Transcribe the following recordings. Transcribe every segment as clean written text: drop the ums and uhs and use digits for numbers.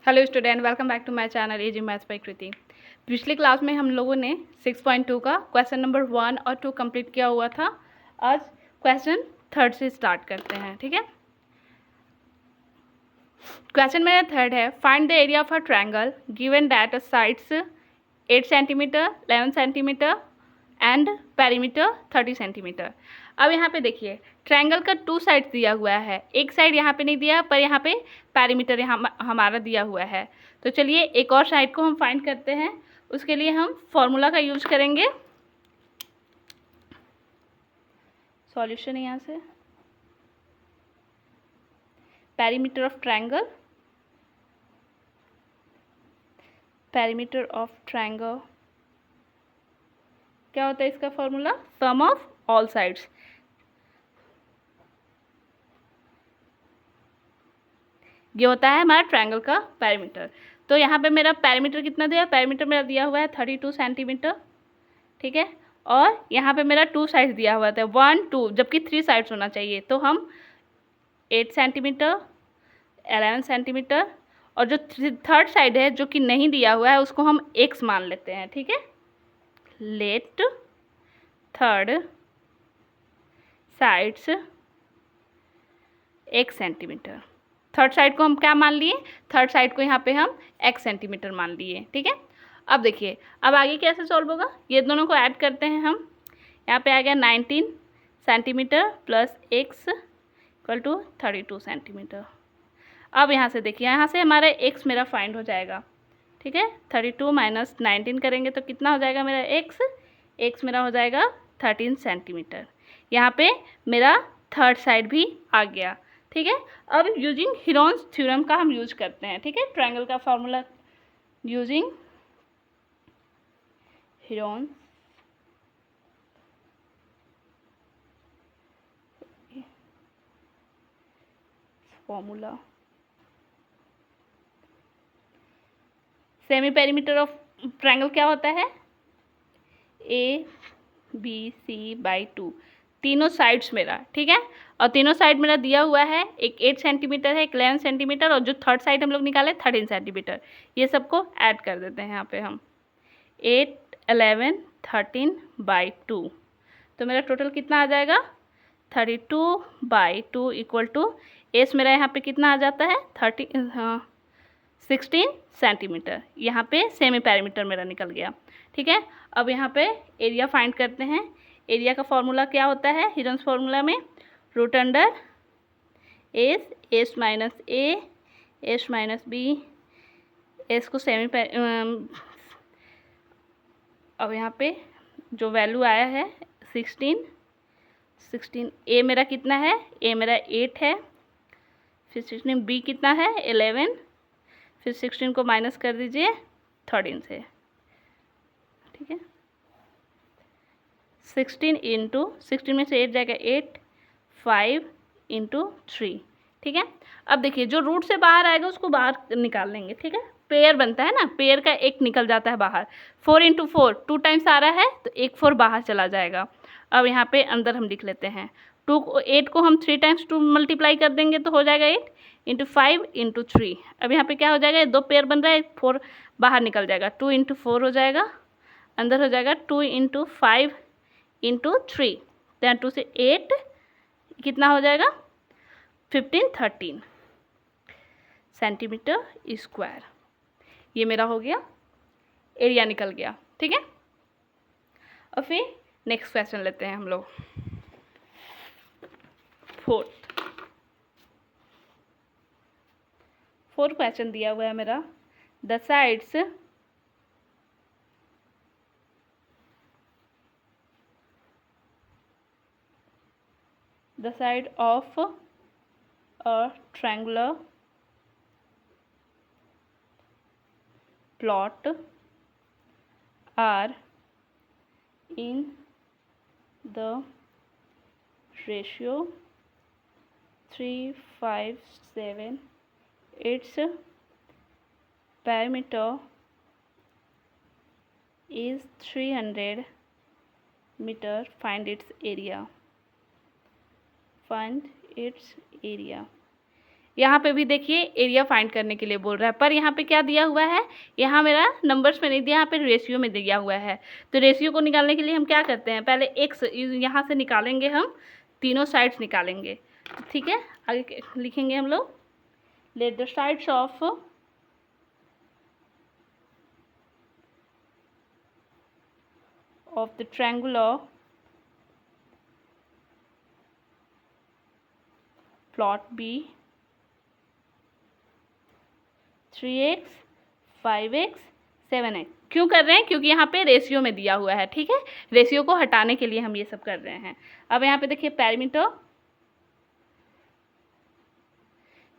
Hello student, welcome back to my channel AG maths by Kriti. पिछली class में हम लोगों ने 6.2 का क्वेश्चन नंबर 1 और 2 कंप्लीट किया हुआ था। आज क्वेश्चन 3 से स्टार्ट करते हैं, ठीक है। क्वेश्चन मेरा 3 है, find the area of a triangle given that sides 8 centimetre, 11 centimetre and perimeter 30 centimetre. अब यहाँ पे देखिए, ट्रायंगल का 2 साइड दिया हुआ है। एक साइड यहाँ पे नहीं दिया, पर यहाँ पे पेरीमीटर यहाँ हमारा दिया हुआ है। तो चलिए एक और साइड को हम फाइंड करते हैं। उसके लिए हम फॉर्मूला का यूज करेंगे। सॉल्यूशन यहाँ से, perimeter of triangle, perimeter of triangle क्या होता है इसका formula? Sum of all sides. ये होता है हमारा ट्रायंगल का पेरीमीटर। तो यहाँ पे मेरा पेरीमीटर कितना दिया है? पेरीमीटर मेरा दिया हुआ है 32 सेंटीमीटर, ठीक है। और यहाँ पे मेरा 2 साइड्स दिया हुआ था, 1 2, जबकि 3 साइड्स होना चाहिए। तो हम 8 सेंटीमीटर, 11 सेंटीमीटर, और जो थर्ड साइड है जो कि नहीं दिया हुआ है उसको हम x मान लेते हैं, ठीक है। Let third sides x centimetre. Third side को हम क्या मान लिए? थर्ड साइड को यहाँ पे हम x सेंटीमीटर मान लिए, ठीक है। अब देखिए, अब आगे कैसे सॉल्व होगा? ये दोनों को ऐड करते हैं हम। यहाँ पे आ गया 19 centimetre plus x equal to 32 centimetre. अब यहाँ से देखिए, यहाँ से हमारा x मेरा फाइंड हो जाएगा, ठीक है। 32 माइनस 19 करेंगे तो कितना हो जाएगा मेरा x मेरा हो जाएगा 13 सेंटीमीटर। यहाँ पे मेरा थर्ड साइड भी आ गया, ठीक है। अब यूजिंग हीरोन्स थ्योरम का हम यूज करते हैं, ठीक है। ट्रायंगल का formula using Heron's formula. Semi perimeter of triangle क्या होता है? ABC/2, तीनों साइड्स मेरा, ठीक है। और तीनों साइड मेरा दिया हुआ है, एक 8 सेंटीमीटर है, एक 11 सेंटीमीटर, और जो थर्ड साइड हम लोग निकाले 13 सेंटीमीटर। ये सबको ऐड कर देते हैं यहाँ पे हम, 8 11 13/2। तो मेरा टोटल कितना आ जाएगा? 32/2 इक्वल टू एस मेरा यहाँ पे कितना आ जाता है? 16 सेंटीमीटर। यहाँ पे सेमी पेरीमीटर मेरा निकल गया, ठीक है। अब यहाँ पे एरिया फाइंड करते हैं। एरिया का फॉर्मूला क्या होता है? हीरोन्स फॉर्मूला में रूट अंडर एस माइनस ए, एस माइनस बी, एस को सेमी अब यहाँ पे जो वैल्यू आया है 16 ए मेरा कितना है? ए मेरा 8 है, फिर 16 बी कितना है? 11, फिर 16 को माइनस कर दीजिए 13 से, ठीक है। 16 इंटू 16 में से 8 जाएगा 8, 5 इंटू 3, ठीक है। अब देखिए, जो रूट से बाहर आएगा उसको बाहर निकाल लेंगे, ठीक है। पेयर बनता है ना, पेयर का एक निकल जाता है बाहर। 4 इंटू 4 2 टाइम्स आ रहा है, तो एक 4 बाहर चला जाएगा। अब यहाँ पे अंदर हम लिख लेते हैं 8 को हम 3 टाइम्स 2 मल्टीप्लाई कर देंगे तो हो जाएगा 8 इंटू 5 इंटू 3। अब यहाँ पे क्या हो जाएगा? 2 पेयर बन रहा है, 4 बाहर निकल जाएगा, 2 इंटू 4 हो जाएगा, अंदर हो जाएगा 2 इंटू 5 इंटू 3, तो 2 से 8 कितना हो जाएगा? 15 13 सेंटीमीटर स्क्वायर। ये मेरा हो गया, एरिया निकल गया, ठीक है। और फिर नेक्स्ट क्वेश्चन लेते हैं हम लोग, फोर्थ क्वेश्चन दिया हुआ है मेरा। The sides of a triangular plot are in the ratio 3:5:7. Its perimeter is 300 meter. Find its area. यहाँ पे भी देखिए एरिया फाइंड करने के लिए बोल रहा है, पर यहाँ पे क्या दिया हुआ है, यहाँ मेरा नंबर्स में नहीं दिया, यहाँ पे रेशियो में दिया हुआ है। तो रेशियो को निकालने के लिए हम क्या करते हैं, पहले एक्स यहाँ से निकालेंगे, हम तीनों साइड्स निकालेंगे। तो ठीक है, आगे लिखेंगे हम लोग, let the sides of the triangular plot be 3x 5x 7x। क्यों कर रहे हैं, क्योंकि यहाँ पे रेशियो में दिया हुआ है। ठीक है, रेशियो को हटाने के लिए हम ये सब कर रहे हैं। अब यहाँ पे देखिए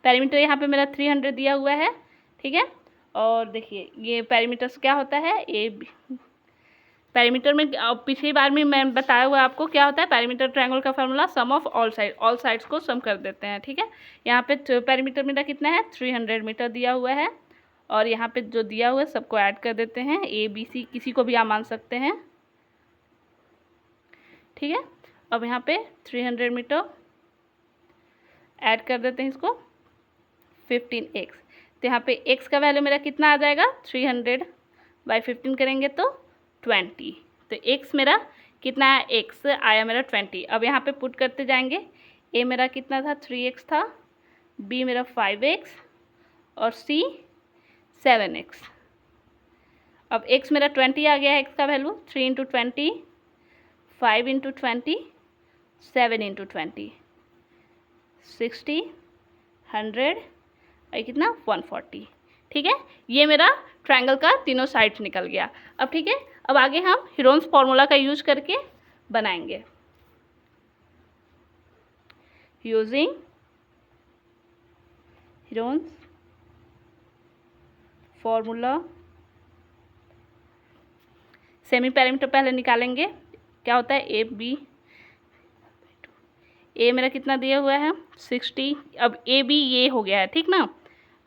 पैरामीटर यहाँ पे मेरा 300 दिया हुआ है। ठीक है, और देखिए ये पैरामीटर्स क्या होता है, ए पैरामीटर में पिछली बार में मैं बताया हुआ आपको क्या होता है, पैरामीटर ट्रायंगल का formula sum of all sides को सम कर देते हैं। ठीक है, यहाँ पे पैरामीटर मेरा कितना है, 300 मीटर दिया हुआ है, और यहाँ पे जो दिया हुआ है सबको ऐड कर देते हैं, ए बी सी किसी को भी आप मान सकते हैं। ठीक है, अब यहाँ पे 300 मीटर ऐड कर देते हैं इसको 15x। तो यहाँ पे x का वैल्यू मेरा कितना आ जाएगा, 300/15 करेंगे तो 20। तो x मेरा कितना है, x आया मेरा 20। अब यहाँ पे पुट करते जाएंगे, a मेरा कितना था, 3x था, b मेरा 5x और c 7x। अब x मेरा 20 आ गया है, x का वैल्यू 3 × 20 5 × 20 7 × 20 60 100 और कितना 140। ठीक है, ये मेरा ट्रायंगल का तीनों साइड्स निकल गया। अब ठीक है, अब आगे हम हीरोन्स फॉर्मूला का यूज करके बनाएंगे। Using Heron's formula, semi parameter पहले निकालेंगे, क्या होता है, ए बी, ए मेरा कितना दिया हुआ है 60, अब ए बी ये हो गया है, ठीक ना,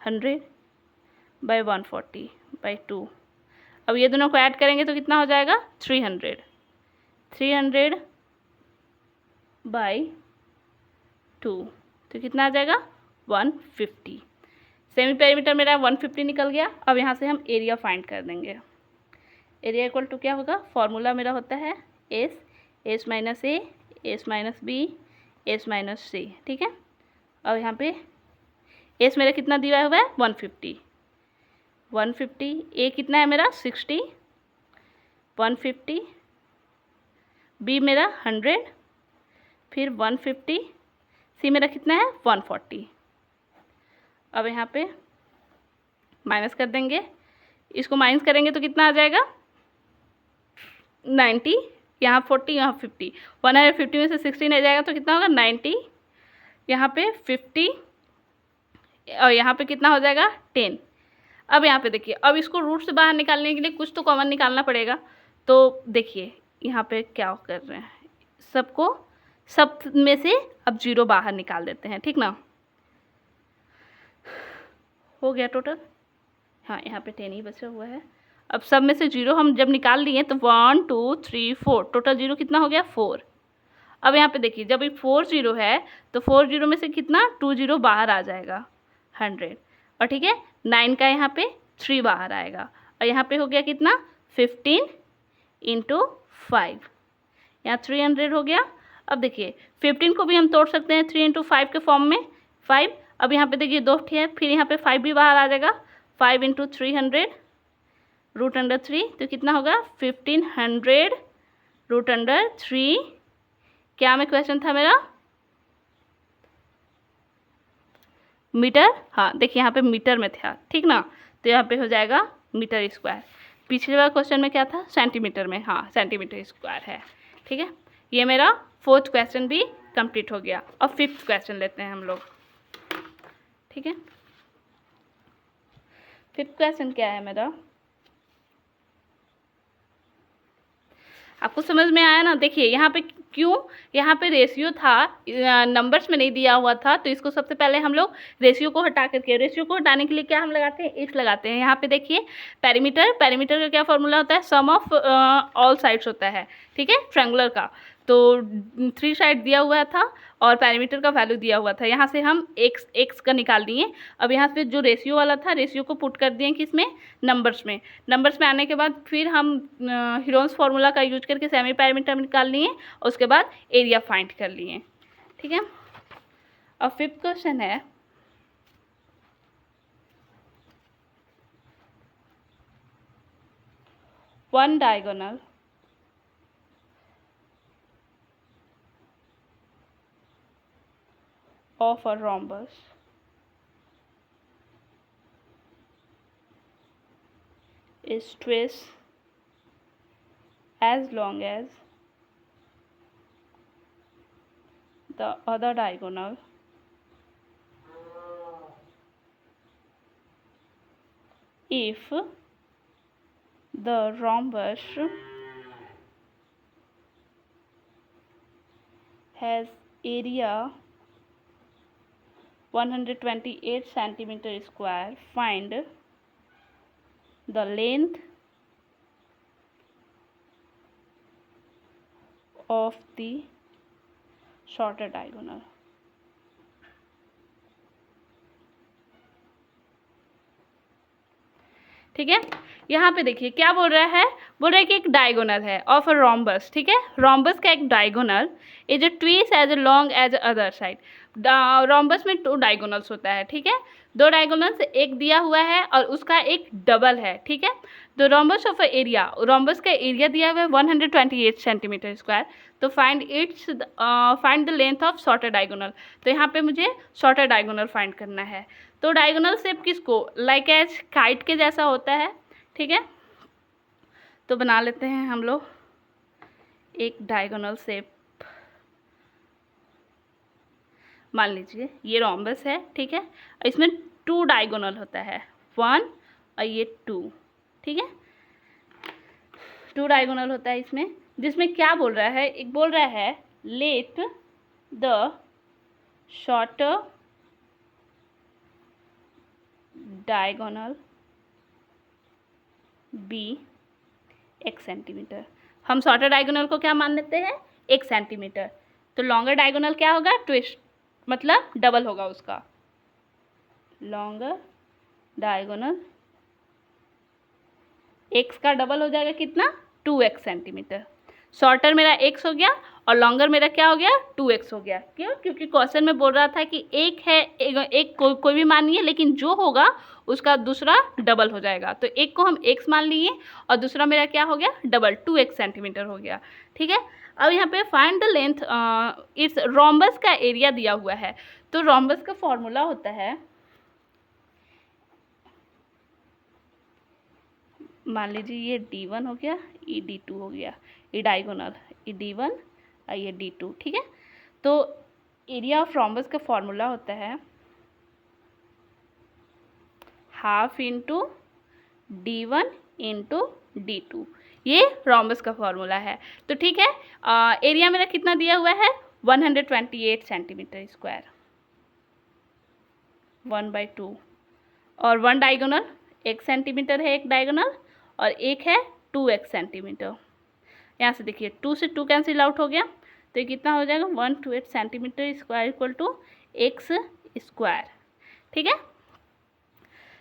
100/140/2। अब ये दोनों को ऐड करेंगे तो कितना हो जाएगा, 300/2 तो कितना आ जाएगा 150। सेमी पैरामीटर मेरा 150 निकल गया। अब यहाँ से हम एरिया फाइंड कर देंगे। एरिया इक्वल टू क्या होगा, फॉर्मूला मेरा होता है S S - A S - B S - C। ठीक है, और यहाँ पे S मेरा कितना दिया हुआ है 150, A कितना है मेरा 60, 150, B मेरा 100, फिर 150, C मेरा कितना है 140। अब यहाँ पे माइनस कर देंगे, इसको माइनस करेंगे तो कितना आ जाएगा 90, यहाँ 40 यहाँ 50, 150 में से 60 नहीं जाएगा तो कितना होगा 90, यहाँ पे 50 और यहाँ पे कितना हो जाएगा 10। अब यहाँ पे देखिए, अब इसको रूट से बाहर निकालने के लिए कुछ तो कॉमन निकालना पड़ेगा। तो देखिए यहाँ पे क्या कर रहे हैं, सब में से अब 0 बाहर निकाल देते हैं। ठीक ना, हो गया टोटल, हाँ यहाँ पे 10 ही बचा हुआ है। अब सब में से 0 हम जब निकाल लिए तो 1 2 3 4 टोटल 0 कितना हो गया 4। अब यहाँ पे देखिए, जब ये 4 0 है तो 4 0 में से कितना 2 0 बाहर आ जाएगा 100, और ठीक है 9 का यहाँ पे 3 बाहर आएगा, और यहाँ पे हो गया कितना 15 × 5, यहाँ 300 हो गया। अब देखिए 15 को भी हम तोड़ सकते हैं 3 × 5 के फॉर्म में 5। अब यहाँ पे देखिए 2 है, फिर यहाँ पे 5 भी बाहर आ जाएगा, 5 × 300 √3, तो कितना होगा 1500 √3। क्या में क्वेश्चन था मेरा, मीटर, हाँ देखिए यहाँ पे मीटर में था। ठीक ना, तो यहाँ पे हो जाएगा मीटर स्क्वायर। पिछले बार क्वेश्चन में क्या था, सेंटीमीटर में, हाँ सेंटीमीटर स्क्वायर है। ठीक है, ये मेरा 4th क्वेश्चन भी कंप्लीट हो गया। अब 5th क्वेश्चन लेते हैं हम लोग। ठीक है, 5th क्वेश्चन क्या है मेरा, आपको समझ में आया ना। देखिए यहाँ पे क्यों, यहाँ पे रेशियो था, नंबर्स में नहीं दिया हुआ था, तो इसको सबसे पहले हम लोग रेशियो को हटा करके, रेशियो को हटाने के लिए क्या हम लगाते हैं, एक्स लगाते हैं। यहाँ पे देखिए पैरामीटर का क्या फॉर्मूला होता है, सम ऑफ ऑल साइड्स होता है। ठीक है, ट्रायंगुलर का तो 3 साइड दिया हुआ था और पैरामीटर का वैल्यू दिया हुआ था। यहाँ से हम एक्स का निकाल लिए। अब यहाँ पे जो रेशियो वाला था, रेशियो को पुट कर दिए किस में, नंबर्स में। नंबर्स में आने के बाद फिर हम हीरोन्स फार्मूला का यूज करके सेमी पैरामीटर निकाल लिए और उसके बाद एरिया फाइंड कर लिए। ठीक है। अब 5th क्वेश्चन है, one diagonal of a rhombus is twice as long as the other diagonal if the rhombus has area 128 centimeter square. Find the length of the shorter diagonal. ठीक है। यहाँ पे देखिए क्या बोल रहा है, बोल रहा है कि एक डायगोनल है ऑफ अ रोम्बस। ठीक है, रोम्बस का एक diagonal is a twice as long as other side. Rhombus में 2 डायगोनल्स होता है। ठीक है, 2 डायगोनल्स एक दिया हुआ है और उसका एक डबल है। ठीक है, तो रोम्बस ऑफ एरिया, रोम्बस का एरिया दिया हुआ है 128 सेंटीमीटर स्क्वायर। तो find the length of shorter diagonal. तो यहाँ पे मुझे शॉर्टर डायगोनल फाइंड करना है। तो डायगोनल शेप किसको, लाइक एज काइट के जैसा होता है। ठीक है, तो बना लेते हैं हम लोग एक डायगोनल शेप। मान लीजिए ये रोम्बस है। ठीक है, इसमें 2 डायगोनल होता है, 1 और ये 2। ठीक है, 2 डायगोनल होता है इसमें, जिसमें क्या बोल रहा है, एक बोल रहा है let the shorter diagonal be 1 centimetre. हम शॉर्टर डायगोनल को क्या मान लेते हैं, 1 सेंटीमीटर। तो लॉन्गर डायगोनल क्या होगा, ट्विस्ट, मतलब डबल होगा उसका। लॉन्गर डायगोनल x का डबल हो जाएगा कितना, 2x सेंटीमीटर। शॉर्टर मेरा x हो गया और लॉन्गर मेरा क्या हो गया, 2x हो गया। क्यों, क्योंकि क्वेश्चन में बोल रहा था कि एक है, एक कोई भी मानिए, लेकिन जो होगा उसका दूसरा डबल हो जाएगा। तो एक को हम x मान लिए और दूसरा मेरा क्या हो गया, डबल, 2x सेंटीमीटर हो गया। ठीक है, अब यहाँ पे फाइंड द लेंथ, इस रोम्बस का एरिया दिया हुआ है। तो रोम्बस का फॉर्मूला होता है, मान लीजिए ये D1 हो गया, ये D2 हो गया, ये डायगोनल, ये D1 और ये D2। ठीक है, तो एरिया ऑफ रोम्बस का फॉर्मूला होता है half into D1 into D2। ये रोम्बस का फॉर्मूला है। तो ठीक है, एरिया मेरा कितना दिया हुआ है, 128 सेंटीमीटर स्क्वायर, 1/2, और 1 डायगोनल 1 सेंटीमीटर है, एक डायगोनल, और एक है 2x सेंटीमीटर। यहाँ से देखिए 2 से 2 कैंसिल आउट हो गया, तो ये कितना हो जाएगा, 128 centimetre square equal to x square. ठीक है,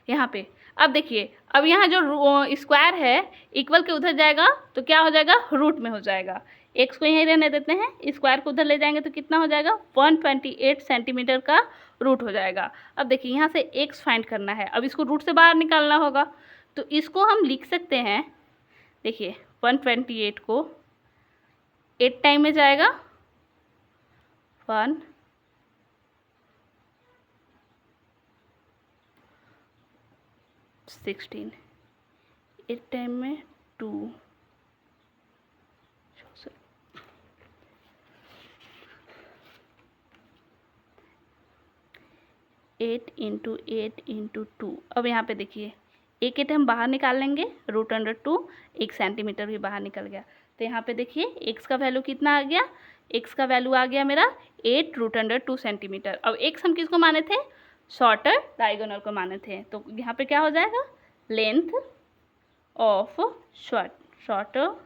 यहाँ पे अब देखिए, अब यहाँ जो स्क्वायर है इक्वल के उधर जाएगा तो क्या हो जाएगा, रूट में हो जाएगा। x को यहीं रहने देते हैं, स्क्वायर को उधर ले जाएंगे तो कितना हो जाएगा, 128 सेंटीमीटर का रूट हो जाएगा। अब देखिए यहाँ से x फाइंड करना है, अब इसको रूट से बाहर निकालना होगा। तो इसको हम लिख सकते हैं, देखिए 128 को 8 टाइम में जाएगा, 1 16, 8 टाइम में 2, 8 इंटू 8 इंटू 2। अब यहाँ पे देखिए 1 हम बाहर निकाल लेंगे, √2, 1 सेंटीमीटर भी बाहर निकल गया। तो यहाँ पे देखिए x का वैल्यू कितना आ गया, x का वैल्यू आ गया मेरा 8 √2 सेंटीमीटर। अब x हम किसको माने थे, शॉर्टर डायगोनल को माने थे। तो यहाँ पे क्या हो जाएगा, length of shorter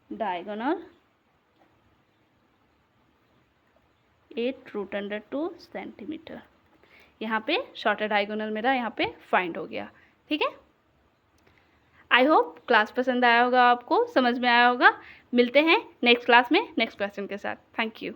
diagonal 8√2 centimetre. यहाँ पे शॉर्टेड डायगोनल मेरा यहाँ पे फाइंड हो गया। ठीक है, आई होप क्लास पसंद आया होगा, आपको समझ में आया होगा। मिलते हैं नेक्स्ट क्लास में नेक्स्ट क्वेश्चन के साथ। Thank you.